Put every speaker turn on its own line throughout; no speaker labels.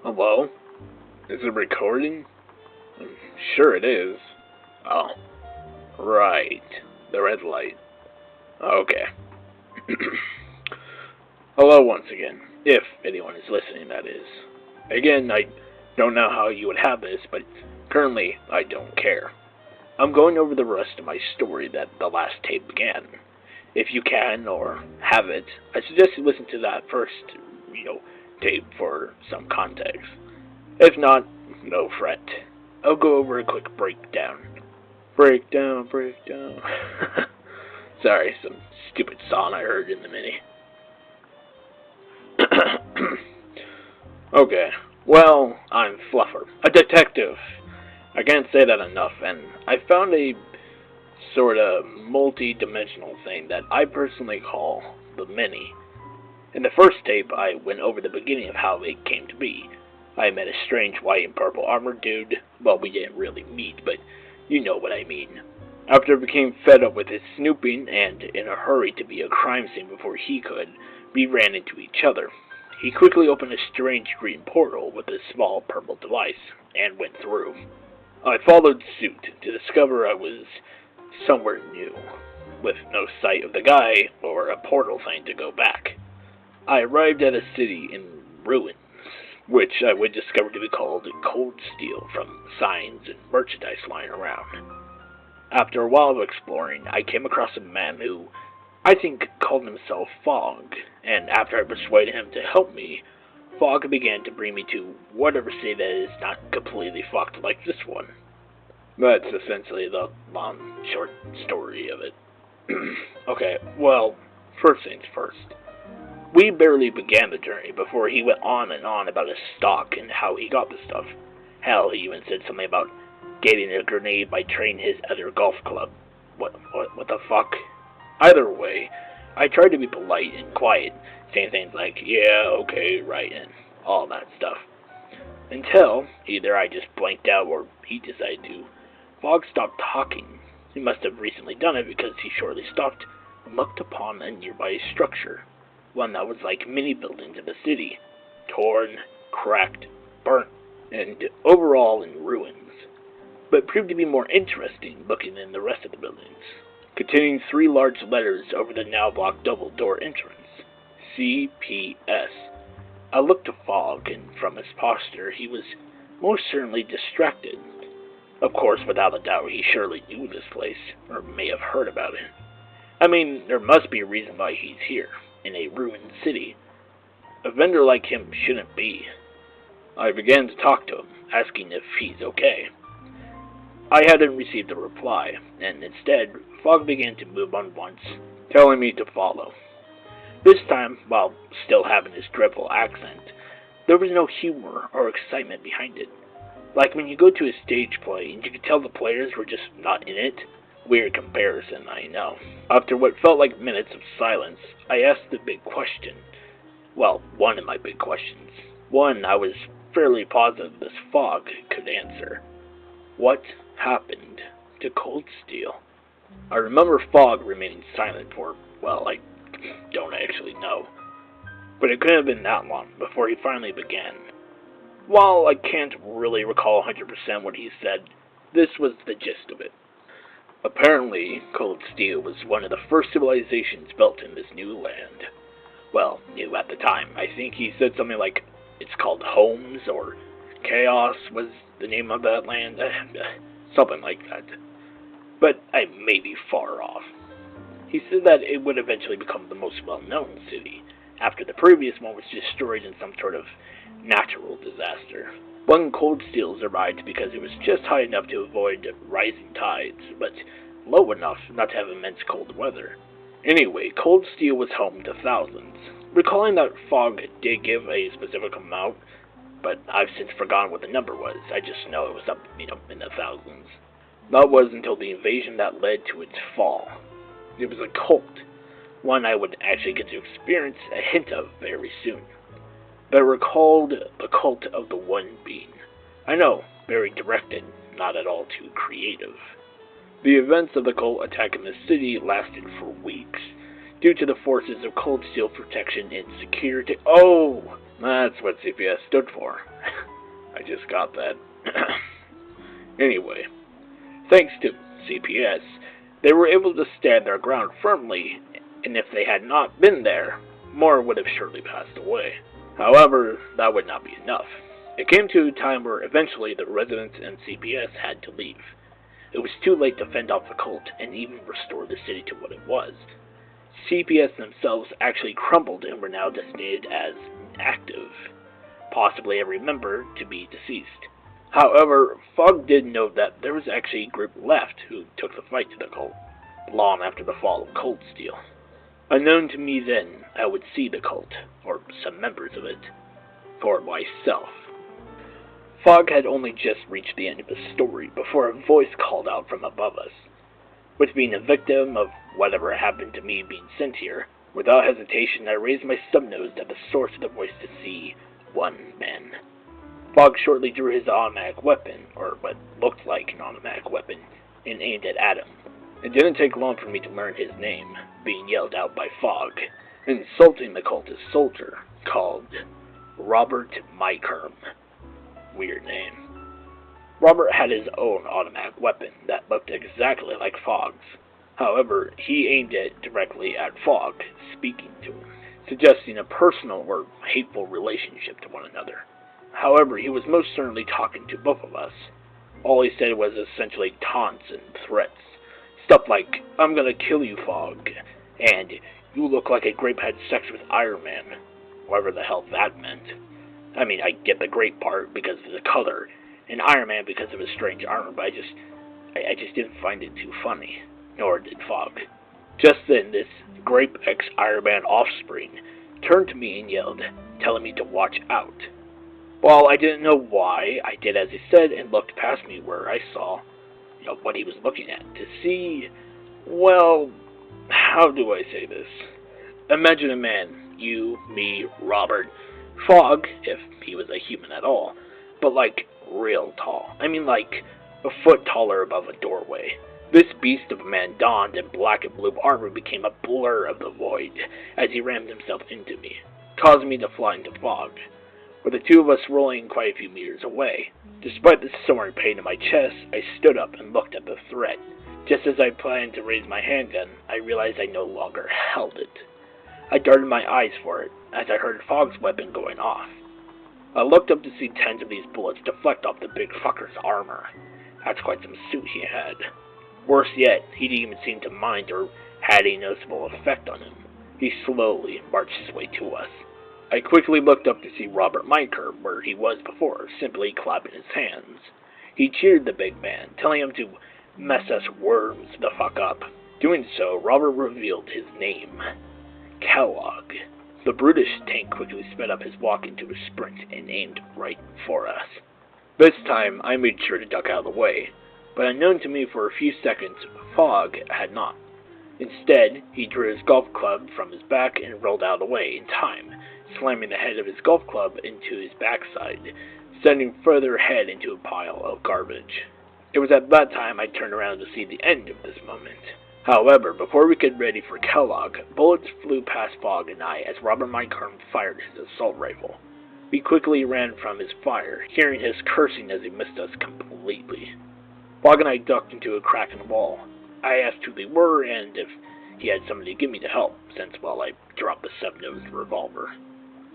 Hello? Is it recording? I'm sure it is. Oh, right. The red light. Okay. Hello once again, if anyone is listening, that is. Again, I don't know how you would have this, but currently I don't care. I'm going over the rest of my story that the last tape began. If you can or have it, I suggest you listen to that first, tape for some context. If not, no fret. I'll go over a quick breakdown. Breakdown. Sorry, some stupid song I heard in the mini. Okay, well, I'm Fluffer, a detective. I can't say that enough, and I found a sort of multi-dimensional thing that I personally call the Mini. In the first tape, I went over the beginning of how it came to be. I met a strange white and purple armored dude. Well, we didn't really meet, but you know what I mean. After I became fed up with his snooping and in a hurry to be a crime scene before he could, we ran into each other. He quickly opened a strange green portal with a small purple device and went through. I followed suit to discover I was somewhere new, with no sight of the guy or a portal thing to go back. I arrived at a city in ruins, which I would discover to be called Coldsteel from signs and merchandise lying around. After a while of exploring, I came across a man who I think called himself Fog, and after I persuaded him to help me, Fog began to bring me to whatever city that is not completely fucked like this one. That's essentially the long, short story of it. Okay, well, first things first. We barely began the journey before he went on and on about his stock and how he got the stuff. Hell, he even said something about getting a grenade by training his other golf club. What the fuck? Either way, I tried to be polite and quiet, saying things like, yeah, okay, right, and all that stuff. Until either I just blanked out or he decided to. Fog stopped talking. He must have recently done it because he shortly stopped and looked upon a nearby structure. One that was like many buildings in the city. Torn, cracked, burnt, and overall in ruins. But proved to be more interesting looking than the rest of the buildings. Containing 3 large letters over the now blocked double-door entrance. CPS. I looked to Fog, and from his posture, he was most certainly distracted. Of course, without a doubt, he surely knew this place, or may have heard about it. I mean, there must be a reason why he's here, in a ruined city. A vendor like him shouldn't be. I began to talk to him, asking if he's okay. I hadn't received a reply, and instead, Fog began to move on once, telling me to follow. This time, while still having his dreadful accent, there was no humor or excitement behind it. Like when you go to a stage play and you can tell the players were just not in it. Weird comparison, I know. After what felt like minutes of silence, I asked the big question. Well, one of my big questions. One I was fairly positive this Fog could answer. What happened to Coldsteel? I remember Fog remaining silent for, well, I don't actually know. But it couldn't have been that long before he finally began. While I can't really recall 100% what he said, this was the gist of it. Apparently, Coldsteel was one of the first civilizations built in this new land. Well, new at the time. I think he said something like, it's called Homes, or Chaos was the name of that land. Something like that. But I may be far off. He said that it would eventually become the most well-known city, after the previous one was destroyed in some sort of natural disaster. One Coldsteel survived because it was just high enough to avoid rising tides, but low enough not to have immense cold weather. Anyway, Coldsteel was home to thousands. Recalling that Fog did give a specific amount, but I've since forgotten what the number was. I just know it was up, in the thousands. That was until the invasion that led to its fall. It was a cult, one I would actually get to experience a hint of very soon. They were called the Cult of the One Being. I know, very directed, not at all too creative. The events of the cult attacking the city lasted for weeks, due to the forces of Coldsteel protection and security. Oh, That's what CPS stood for. I just got that. Anyway, thanks to CPS, they were able to stand their ground firmly, and if they had not been there, more would have surely passed away. However, that would not be enough. It came to a time where eventually the residents and CPS had to leave. It was too late to fend off the cult and even restore the city to what it was. CPS themselves actually crumbled and were now designated as inactive, possibly every member to be deceased. However, Fogg did note that there was actually a group left who took the fight to the cult, long after the fall of Coldsteel. Unknown to me then, I would see the cult, or some members of it, for myself. Fogg had only just reached the end of his story before a voice called out from above us. With being a victim of whatever happened to me being sent here, without hesitation I raised my stub-nose at the source of the voice to see one man. Fogg shortly drew his automatic weapon, or what looked like an automatic weapon, and aimed at Adam. It didn't take long for me to learn his name, being yelled out by Fogg, insulting the cultist soldier, called Robert Mykerm. Weird name. Robert had his own automatic weapon that looked exactly like Fogg's. However, he aimed it directly at Fogg, speaking to him, suggesting a personal or hateful relationship to one another. However, he was most certainly talking to both of us. All he said was essentially taunts and threats. Stuff like, "I'm gonna kill you, Fogg," and "You look like a grape had sex with Iron Man," whatever the hell that meant. I mean, I get the grape part because of the color, and Iron Man because of his strange armor, but I just didn't find it too funny, nor did Fogg. Just then, this grape ex-Iron Man offspring turned to me and yelled, telling me to watch out. While I didn't know why, I did as he said and looked past me where I saw, what he was looking at, to see, well, how do I say this? Imagine a man, you, me, Robert, Fogg, if he was a human at all, but like real tall. I mean like a foot taller above a doorway. This beast of a man donned in black and blue armor became a blur of the void as he rammed himself into me, causing me to fly into Fogg, with the two of us rolling quite a few meters away. Despite the soaring pain in my chest, I stood up and looked at the threat. Just as I planned to raise my handgun, I realized I no longer held it. I darted my eyes for it, as I heard Fogg's weapon going off. I looked up to see 10 of these bullets deflect off the big fucker's armor. That's quite some suit he had. Worse yet, he didn't even seem to mind or had a noticeable effect on him. He slowly marched his way to us. I quickly looked up to see Robert Mykerm where he was before, simply clapping his hands. He cheered the big man, telling him to mess us worms the fuck up. Doing so, Robert revealed his name, Kellogg. The brutish tank quickly sped up his walk into a sprint and aimed right for us. This time, I made sure to duck out of the way, but unknown to me for a few seconds, Fogg had not. Instead, he drew his golf club from his back and rolled out of the way in time, slamming the head of his golf club into his backside, sending further ahead into a pile of garbage. It was at that time I turned around to see the end of this moment. However, before we could ready for Kellogg, bullets flew past Fogg and I as Robert Mykerm fired his assault rifle. We quickly ran from his fire, hearing his cursing as he missed us completely. Fogg and I ducked into a crack in the wall. I asked who they were and if he had somebody to give me the help, since, well, I dropped the 7-nosed revolver.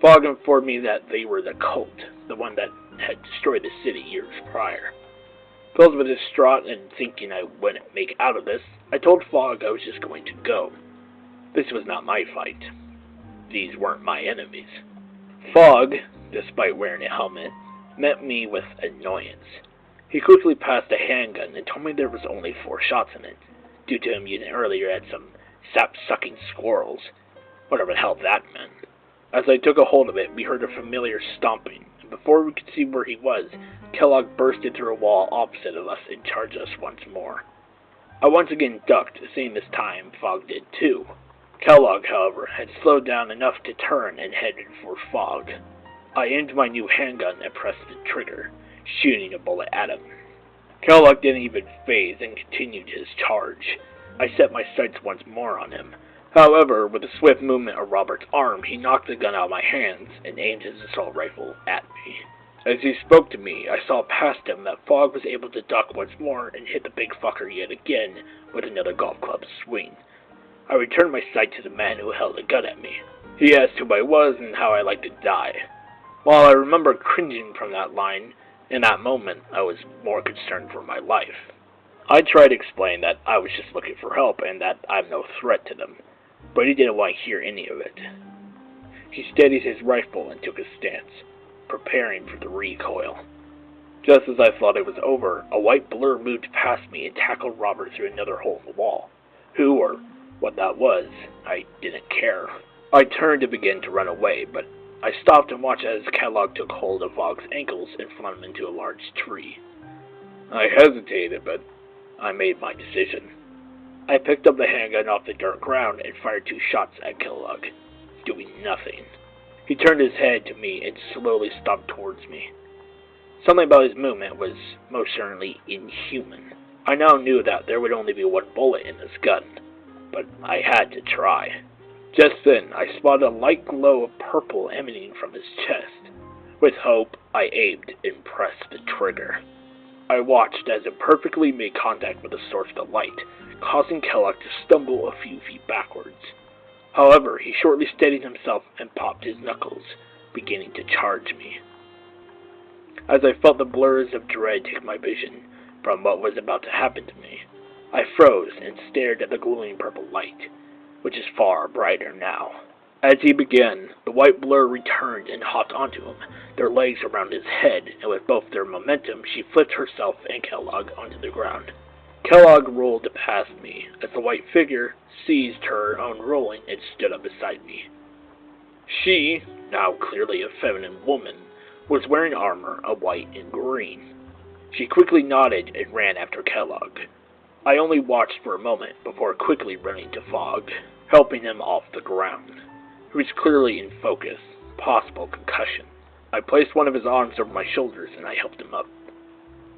Fogg informed me that they were the cult, the one that had destroyed the city years prior. Filled with distraught and thinking I wouldn't make out of this, I told Fogg I was just going to go. This was not my fight. These weren't my enemies. Fogg, despite wearing a helmet, met me with annoyance. He quickly passed a handgun and told me there was only 4 shots in it, due to him using earlier at some sap-sucking squirrels, whatever the hell that meant. As I took a hold of it, we heard a familiar stomping, and before we could see where he was, Kellogg bursted through a wall opposite of us and charged us once more. I once again ducked, seeing this time Fogg did too. Kellogg, however, had slowed down enough to turn and headed for Fogg. I aimed my new handgun and pressed the trigger, shooting a bullet at him. Kellogg didn't even phase and continued his charge. I set my sights once more on him. However, with a swift movement of Robert's arm, he knocked the gun out of my hands and aimed his assault rifle at me. As he spoke to me, I saw past him that Fogg was able to duck once more and hit the big fucker yet again with another golf club swing. I returned my sight to the man who held a gun at me. He asked who I was and how I liked to die. While I remember cringing from that line, in that moment I was more concerned for my life. I tried to explain that I was just looking for help and that I'm no threat to them, but he didn't want to hear any of it. He steadied his rifle and took a stance, preparing for the recoil. Just as I thought it was over, a white blur moved past me and tackled Robert through another hole in the wall. Who or what that was, I didn't care. I turned to begin to run away, but I stopped and watched as 𝐃𝐿𝐭𝐞 took hold of Fogg's ankles and flung him into a large tree. I hesitated, but I made my decision. I picked up the handgun off the dirt ground and fired 2 shots at 𝐃𝐿𝐭𝐞, doing nothing. He turned his head to me and slowly stomped towards me. Something about his movement was most certainly inhuman. I now knew that there would only be 1 bullet in this gun, but I had to try. Just then, I spotted a light glow of purple emanating from his chest. With hope, I aimed and pressed the trigger. I watched as it perfectly made contact with the source of the light, causing 𝐃𝐿𝐭𝐞 to stumble a few feet backwards. However, he shortly steadied himself and popped his knuckles, beginning to charge me. As I felt the blurs of dread take my vision from what was about to happen to me, I froze and stared at the glowing purple light, which is far brighter now. As he began, the white blur returned and hopped onto him, their legs around his head, and with both their momentum, she flipped herself and 𝐃𝐿𝐭𝐞 onto the ground. 𝐃𝐿𝐭𝐞 rolled past me as the white figure ceased her own rolling and stood up beside me. She, now clearly a feminine woman, was wearing armor of white and green. She quickly nodded and ran after 𝐃𝐿𝐭𝐞. I only watched for a moment before quickly running to Fogg, helping him off the ground. He was clearly in focus, possible concussion. I placed one of his arms over my shoulders and I helped him up.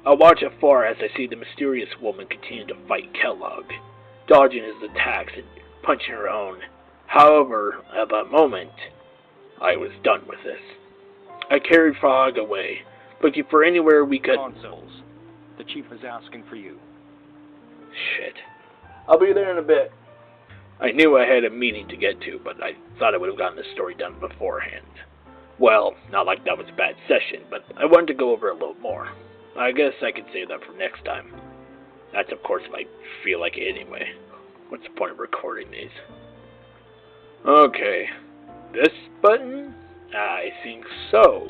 I watch afar as I see the mysterious woman continue to fight 𝐃𝐿𝐭𝐞, dodging his attacks and punching her own. However, at that moment, I was done with this. I carried Fogg away, looking for anywhere we could...
Consoles. The chief is asking for you.
Shit. I'll be there in a bit. I knew I had a meeting to get to, but I thought I would have gotten the story done beforehand. Well, not like that was a bad session, but I wanted to go over a little more. I guess I could save that for next time. That's of course if I feel like it anyway. What's the point of recording these? Okay. This button? I think so.